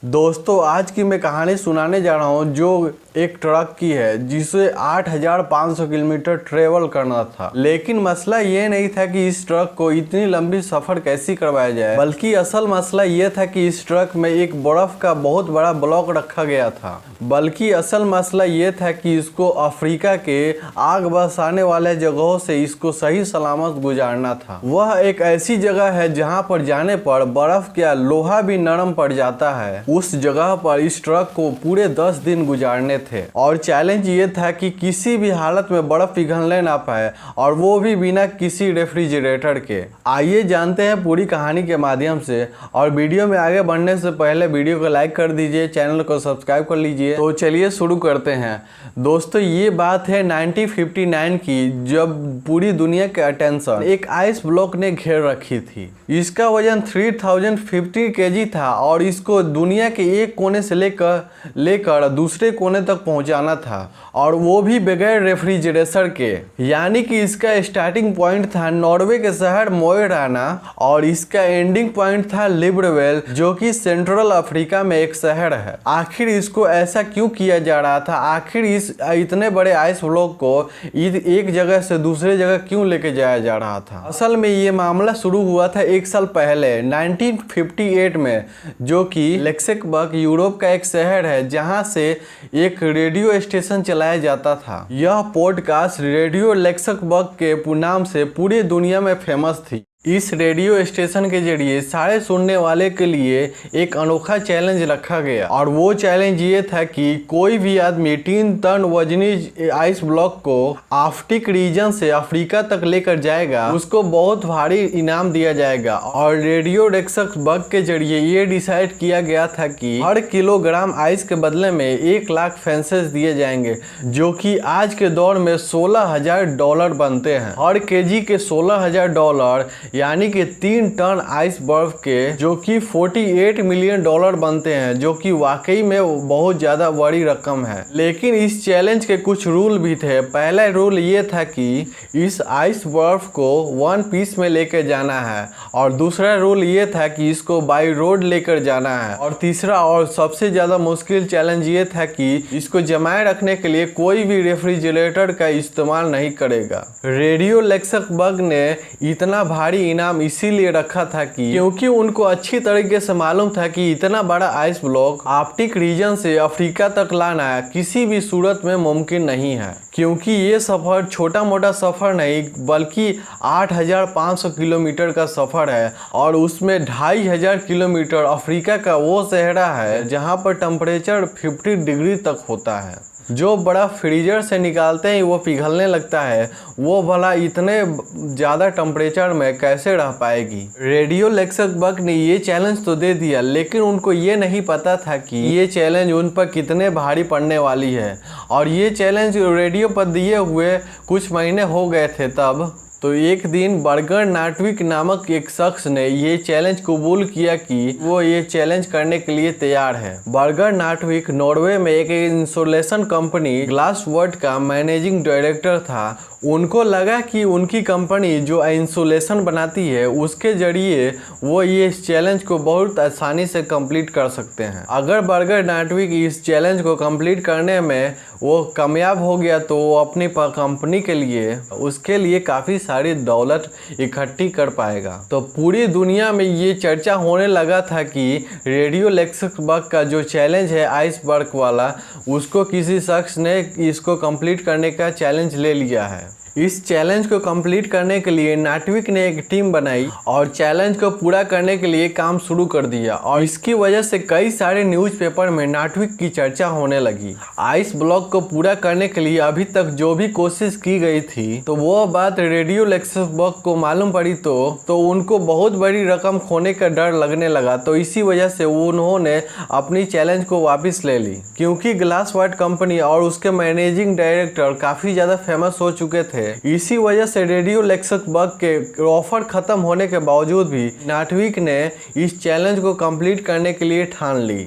दोस्तों आज की मैं कहानी सुनाने जा रहा हूँ जो एक ट्रक की है जिसे 8,500 किलोमीटर ट्रेवल करना था। लेकिन मसला ये नहीं था कि इस ट्रक को इतनी लंबी सफर कैसी करवाया जाए, बल्कि असल मसला ये था कि इस ट्रक में एक बर्फ का बहुत बड़ा ब्लॉक रखा गया था। बल्कि असल मसला ये था कि इसको अफ्रीका के आग बरसाने वाले जगहों से इसको सही सलामत गुजारना था। वह एक ऐसी जगह है जहाँ पर जाने पर बर्फ क्या लोहा भी नरम पड़ जाता है। उस जगह पर इस ट्रक को पूरे 10 दिन गुजारने थे और चैलेंज ये था कि किसी भी हालत में बर्फ पिघलने ना पाए, और वो भी बिना किसी रेफ्रिजरेटर के। आइए जानते हैं पूरी कहानी के माध्यम से। और वीडियो में आगे बढ़ने से पहले वीडियो को लाइक कर दीजिए, चैनल को सब्सक्राइब कर लीजिए। तो चलिए शुरू करते हैं। दोस्तों ये बात है 1959 की, जब पूरी दुनिया के अटेंशन एक आइस ब्लॉक ने घेर रखी थी। इसका वजन 3050 kg था और इसको दुनिया के एक कोने से लेकर दूसरे कोने तक पहुंचाना था, और वो भी बगैर रेफ्रिजरेटर के। यानी कि इसका स्टार्टिंग पॉइंट था नॉर्वे के शहर मो ई राना और इसका एंडिंग पॉइंट था लिब्रविल, जो कि सेंट्रल अफ्रीका में एक शहर है। आखिर इसको ऐसा क्यों किया जा रहा था? आखिर इस इतने बड़े आइस ब्लॉक को एक जगह से दूसरे जगह क्यों लेके जाया जा रहा था? असल में ये मामला शुरू हुआ था 1 साल पहले 1958 में, जो कि लक्सेमबर्ग यूरोप का एक शहर है जहां से एक रेडियो स्टेशन चलाया जाता था। यह पॉडकास्ट रेडियो लक्सेमबर्ग के नाम से पूरी दुनिया में फेमस थी। इस रेडियो स्टेशन के जरिए सारे सुनने वाले के लिए एक अनोखा चैलेंज रखा गया, और वो चैलेंज ये था कि कोई भी आदमी 3 टन वजनी आइस ब्लॉक को आर्कटिक रीजन से अफ्रीका तक लेकर जाएगा, उसको बहुत भारी इनाम दिया जाएगा। और रेडियो लक्सेमबर्ग के जरिए ये डिसाइड किया गया था कि हर किलोग्राम आइस के बदले में 1 लाख फेंसेस दिए जाएंगे, जो कि आज के दौर में $16,000 बनते हैं। हर केजी के $16,000 यानी कि 3 टन आइस बर्फ के, जो कि $48 मिलियन बनते हैं, जो कि वाकई में बहुत ज्यादा बड़ी रकम है। लेकिन इस चैलेंज के कुछ रूल भी थे। पहला रूल ये था कि इस आइस बर्फ को 1 पीस में लेकर जाना है, और दूसरा रूल ये था कि इसको बाई रोड लेकर जाना है, और तीसरा और सबसे ज्यादा मुश्किल चैलेंज ये था कि इसको जमाए रखने के लिए कोई भी रेफ्रिजरेटर का इस्तेमाल नहीं करेगा। रेडियो लक्सेमबर्ग ने इतना भारी इनाम इसीलिए रखा था क्योंकि उनको अच्छी तरीके से मालूम था कि इतना बड़ा आइस ब्लॉक आर्कटिक रीजन से अफ्रीका तक लाना किसी भी सूरत में मुमकिन नहीं है, क्योंकि ये सफर छोटा मोटा सफर नहीं बल्कि 8,500 किलोमीटर का सफर है, और उसमें 2,500 किलोमीटर अफ्रीका का वो सहरा है जहां पर टेम्परेचर 50 डिग्री तक होता है। जो बड़ा फ्रीजर से निकालते ही वो पिघलने लगता है, वो भला इतने ज़्यादा टेम्परेचर में कैसे रह पाएगी? रेडियो लक्सेमबर्ग ने ये चैलेंज तो दे दिया, लेकिन उनको ये नहीं पता था कि ये चैलेंज उन पर कितने भारी पड़ने वाली है। और ये चैलेंज रेडियो पर दिए हुए कुछ महीने हो गए थे तब। तो एक दिन बर्गर नाटविक नामक एक शख्स ने ये चैलेंज कबूल किया कि वो ये चैलेंज करने के लिए तैयार है। बर्गर नाटविक नॉर्वे में एक इंसुलेशन कंपनी ग्लासवर्ड का मैनेजिंग डायरेक्टर था। उनको लगा कि उनकी कंपनी जो इंसुलेशन बनाती है उसके जरिए वो ये चैलेंज को बहुत आसानी से कंप्लीट कर सकते हैं। अगर बर्गर नाटविक इस चैलेंज को कंप्लीट करने में वो कामयाब हो गया तो वो अपनी कंपनी के लिए उसके लिए काफ़ी सारी दौलत इकट्ठी कर पाएगा। तो पूरी दुनिया में ये चर्चा होने लगा था कि रेडियो लक्सेमबर्ग का जो चैलेंज है आइसबर्ग वाला, उसको किसी शख्स ने इसको कंप्लीट करने का चैलेंज ले लिया है। इस चैलेंज को कंप्लीट करने के लिए नाटविक ने एक टीम बनाई और चैलेंज को पूरा करने के लिए काम शुरू कर दिया, और इसकी वजह से कई सारे न्यूज़पेपर में नाटविक की चर्चा होने लगी। आइस ब्लॉक को पूरा करने के लिए अभी तक जो भी कोशिश की गई थी, तो वो बात रेडियो लक्सेमबर्ग को मालूम पड़ी तो उनको बहुत बड़ी रकम खोने का डर लगने लगा। तो इसी वजह से उन्होंने अपनी चैलेंज को वापस ले ली, क्योंकि ग्लासवर्ड कंपनी और उसके मैनेजिंग डायरेक्टर काफ़ी ज़्यादा फेमस हो चुके थे। इसी वजह से रेडियो लक्सेमबर्ग के ऑफर खत्म होने के बावजूद भी नाटविक ने इस चैलेंज को कंप्लीट करने के लिए ठान ली,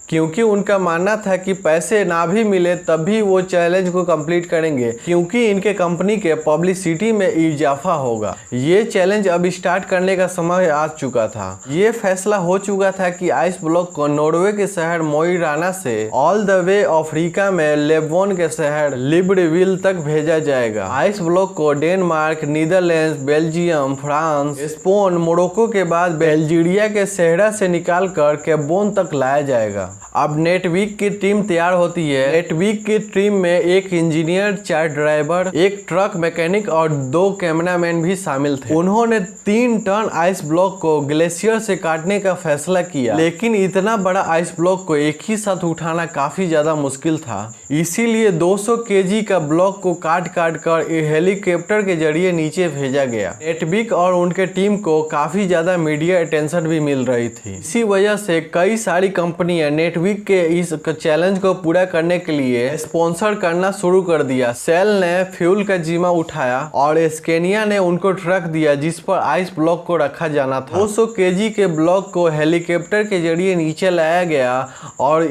क्योंकि उनका मानना था कि पैसे ना भी मिले तब भी वो चैलेंज को कंप्लीट करेंगे, क्योंकि इनके कंपनी के पब्लिसिटी में इजाफा होगा। ये चैलेंज अब स्टार्ट करने का समय आ चुका था। ये फैसला हो चुका था कि आइस ब्लॉक को नॉर्वे के शहर मो ई राना से ऑल द वे अफ्रीका में लेबोन के शहर लिब्रेविल तक भेजा जाएगा। आइस ब्लॉक को Denmark, Netherland, Belgium, France, Spain, Morocco के बाद बेल्जिरिया के सेहरा से निकालकर केबोन तक लाया जाएगा। अब नेटवीक की टीम तैयार होती है। नेटवीक की टीम में एक इंजीनियर, 4 ड्राइवर, एक ट्रक मैकेनिक और 2 कैमरामैन भी शामिल थे। उन्होंने 3 टन आइस ब्लॉक को ग्लेशियर से काटने का फैसला किया, लेकिन इतना बड़ा आइस ब्लॉक को एक ही साथ उठाना काफी ज्यादा मुश्किल था। इसीलिए 200 केजी का ब्लॉक को काट कर हेलीकॉप्टर के जरिए नीचे भेजा गया। नेटवीक और उनके टीम को काफी ज्यादा मीडिया अटेंशन भी मिल रही थी। इसी वजह से कई सारी कंपनियां नेटवीक के इस चैलेंज को पूरा करने के लिए स्पॉन्सर करना शुरू कर दिया। सेल ने फ्यूल का जिम्मा उठाया और स्केनिया ने उनको ट्रक दिया जिस पर आइस ब्लॉक को रखा जाना था। 200 केजी के ब्लॉक को हेलीकॉप्टर के जरिए नीचे लाया गया और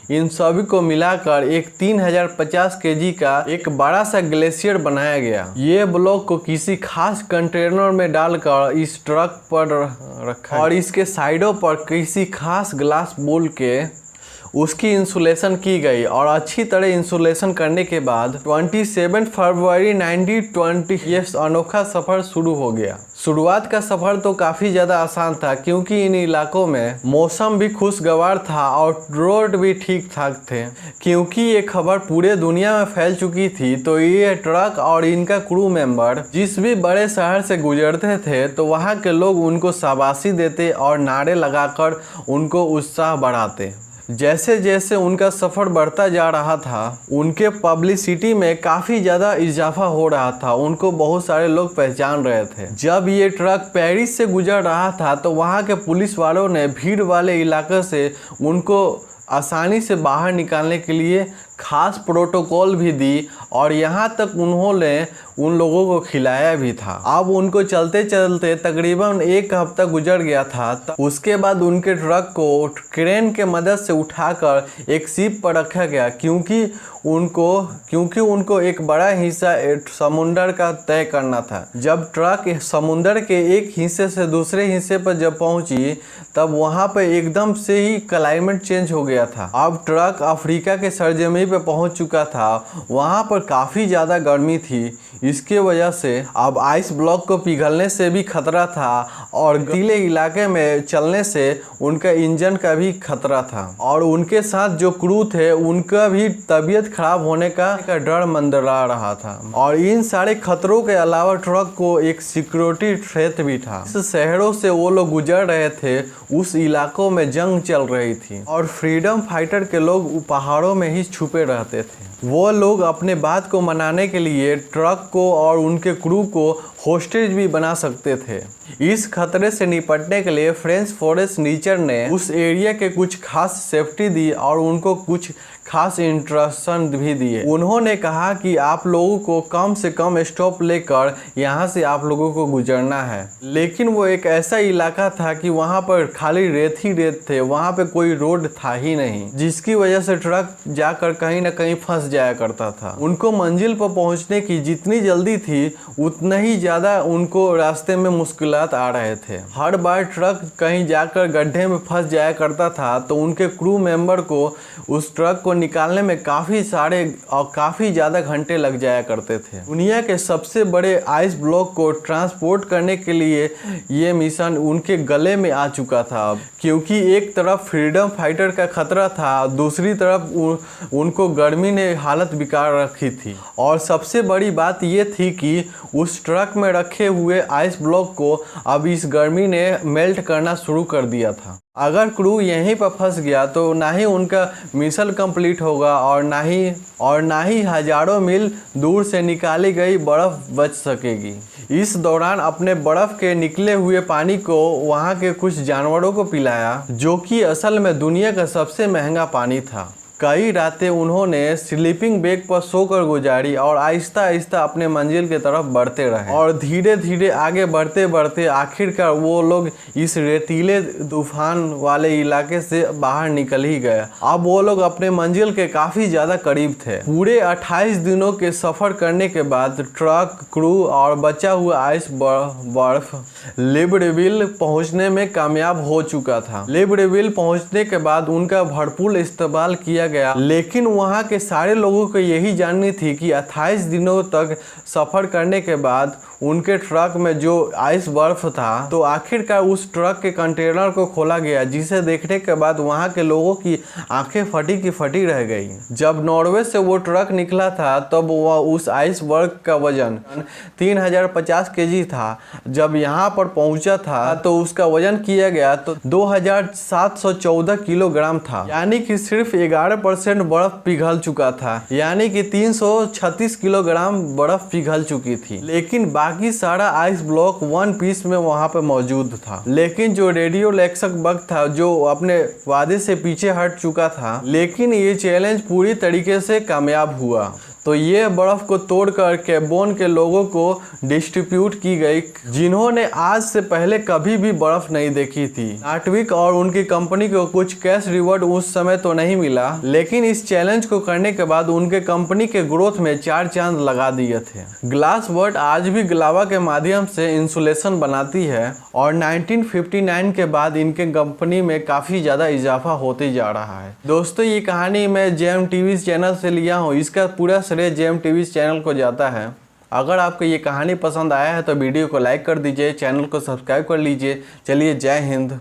इन सभी को मिलाकर एक 3050 केजी का एक बड़ा सा ग्लेशियर बनाया गया। ये ब्लॉक को किसी खास कंटेनर में डालकर इस ट्रक पर रखा और इसके साइडों पर किसी खास ग्लास बोल के उसकी इंसुलेशन की गई और अच्छी तरह इंसुलेशन करने के बाद 27 फरवरी 1920 ये अनोखा सफर शुरू हो गया। शुरुआत का सफर तो काफ़ी ज़्यादा आसान था, क्योंकि इन इलाकों में मौसम भी खुशगवार था और रोड भी ठीक ठाक थे। क्योंकि ये खबर पूरे दुनिया में फैल चुकी थी, तो ये ट्रक और इनका क्रू मेंबर जिस भी बड़े शहर से गुजरते थे तो वहाँ के लोग उनको शाबाशी देते और नारे लगाकर उनको उत्साह बढ़ाते। जैसे जैसे उनका सफ़र बढ़ता जा रहा था, उनके पब्लिसिटी में काफ़ी ज़्यादा इजाफा हो रहा था। उनको बहुत सारे लोग पहचान रहे थे। जब ये ट्रक पेरिस से गुजर रहा था तो वहाँ के पुलिस वालों ने भीड़ वाले इलाके से उनको आसानी से बाहर निकालने के लिए खास प्रोटोकॉल भी दी और यहाँ तक उन्होंने उन लोगों को खिलाया भी था। अब उनको चलते चलते तकरीबन 1 हफ्ता गुजर गया था। उसके बाद उनके ट्रक को क्रेन के मदद से उठाकर एक शिप पर रखा गया, क्योंकि उनको एक बड़ा हिस्सा समुंदर का तय करना था। जब ट्रक समुंदर के एक हिस्से से दूसरे हिस्से पर जब पहुंची, तब वहां पर एकदम से ही क्लाइमेट चेंज हो गया था। अब ट्रक अफ्रीका के सरजमी पे पहुंच चुका था। वहां पर काफ़ी ज़्यादा गर्मी थी। इसके वजह से अब आइस ब्लॉक को पिघलने से भी खतरा था और गीले इलाके में चलने से उनका इंजन का भी खतरा था और उनके साथ जो क्रू थे उनका भी तबीयत खराब होने का डर मंडरा रहा था। और इन सारे खतरों के अलावा ट्रक को एक सिक्योरिटी थ्रेट भी था। इस शहरों से वो लोग गुजर रहे थे, उस इलाकों में जंग चल रही थी और फ्रीडम फाइटर के लोग पहाड़ों में ही छुपे रहते थे। वो लोग अपने बात को मनाने के लिए ट्रक को और उनके क्रू को होस्टेज भी बना सकते थे। इस खतरे से निपटने के लिए फ्रेंच फॉरेस्ट रीचर ने उस एरिया के कुछ खास सेफ्टी दी और उनको कुछ खास इंस्ट्रक्शन भी दिए। उन्होंने कहा कि आप लोगों को कम से कम स्टॉप लेकर यहाँ से आप लोगों को गुजरना है। लेकिन वो एक ऐसा इलाका था कि वहाँ पर खाली रेत ही रेत थे, वहाँ पे कोई रोड था ही नहीं, जिसकी वजह से ट्रक जाकर कहीं ना कहीं फंस जाया करता था। उनको मंजिल पर पहुँचने की जितनी जल्दी थी उतना ही ज़्यादा उनको रास्ते में मुश्किलात आ रहे थे। हर बार ट्रक कहीं जाकर गड्ढे में फंस जाया करता था तो उनके क्रू मेंबर को उस ट्रक को निकालने में काफ़ी सारे और काफ़ी ज़्यादा घंटे लग जाया करते थे। दुनिया के सबसे बड़े आइस ब्लॉक को ट्रांसपोर्ट करने के लिए ये मिशन उनके गले में आ चुका था, क्योंकि एक तरफ फ्रीडम फाइटर का खतरा था, दूसरी तरफ उनको गर्मी ने हालत बिगाड़ रखी थी। और सबसे बड़ी बात ये थी कि उस ट्रक में रखे हुए आइस ब्लॉक को अब इस गर्मी ने मेल्ट करना शुरू कर दिया था। अगर क्रू यहीं पर फंस गया तो ना ही उनका मिशन कंप्लीट होगा और ना ही हजारों मील दूर से निकाली गई बर्फ़ बच सकेगी। इस दौरान अपने बर्फ़ के निकले हुए पानी को वहाँ के कुछ जानवरों को पिलाया, जो कि असल में दुनिया का सबसे महंगा पानी था। कई रातें उन्होंने स्लीपिंग बैग पर सोकर गुजारी और आहिस्ता आहिस्ता अपने मंजिल की तरफ बढ़ते रहे और धीरे धीरे आगे बढ़ते बढ़ते आखिरकार वो लोग इस रेतीले तूफान वाले इलाके से बाहर निकल ही गए। अब वो लोग अपने मंजिल के काफी ज्यादा करीब थे। पूरे 28 दिनों के सफर करने के बाद ट्रक, क्रू और बचा हुआ आइस बर्फ लिब्रेविल पहुंचने में कामयाब हो चुका था। लिब्रेविल पहुंचने के बाद उनका भरपूर इस्तेमाल किया गया, लेकिन वहां के सारे लोगों को यही जाननी थी कि 28 दिनों तक सफर करने के बाद उनके ट्रक में जो आइस बर्फ था, तो आखिरकार उस ट्रक के कंटेनर को खोला गया, जिसे देखने के बाद वहां के लोगों की आंखें फटी की फटी रह गई। जब नॉर्वे से वो ट्रक निकला था तब वह उस आइस बर्फ का वजन 3050 केजी था। जब यहाँ पर पहुंचा था तो उसका वजन किया गया तो 2714 किलोग्राम था, यानी कि सिर्फ 11% बर्फ पिघल चुका था, यानी कि 336 किलोग्राम बर्फ पिघल चुकी थी। लेकिन बाकी सारा आइस ब्लॉक वन पीस में वहां पे मौजूद था। लेकिन जो रेडियो लेक्सक बग था, जो अपने वादे से पीछे हट चुका था, लेकिन ये चैलेंज पूरी तरीके से कामयाब हुआ। तो ये बर्फ को तोड़कर कैबोन के लोगों को डिस्ट्रीब्यूट की गई, जिन्होंने आज से पहले कभी भी बर्फ नहीं देखी थी। नाटविक और उनकी कंपनी को कुछ कैश रिवॉर्ड उस समय तो नहीं मिला, लेकिन इस चैलेंज को करने के बाद उनके कंपनी के ग्रोथ में 4 चांद लगा दिए थे। ग्लास वर्ट आज भी ग्लावा के माध्यम से इंसुलेशन बनाती है और 1959 के बाद इनके कंपनी में काफी ज्यादा इजाफा होते जा रहा है। दोस्तों, ये कहानी मैं जेएम टीवी चैनल से लिया हूँ, इसका पूरा श्रेय जेएम टीवी चैनल को जाता है। अगर आपको ये कहानी पसंद आया है तो वीडियो को लाइक कर दीजिए, चैनल को सब्सक्राइब कर लीजिए। चलिए, जय हिंद।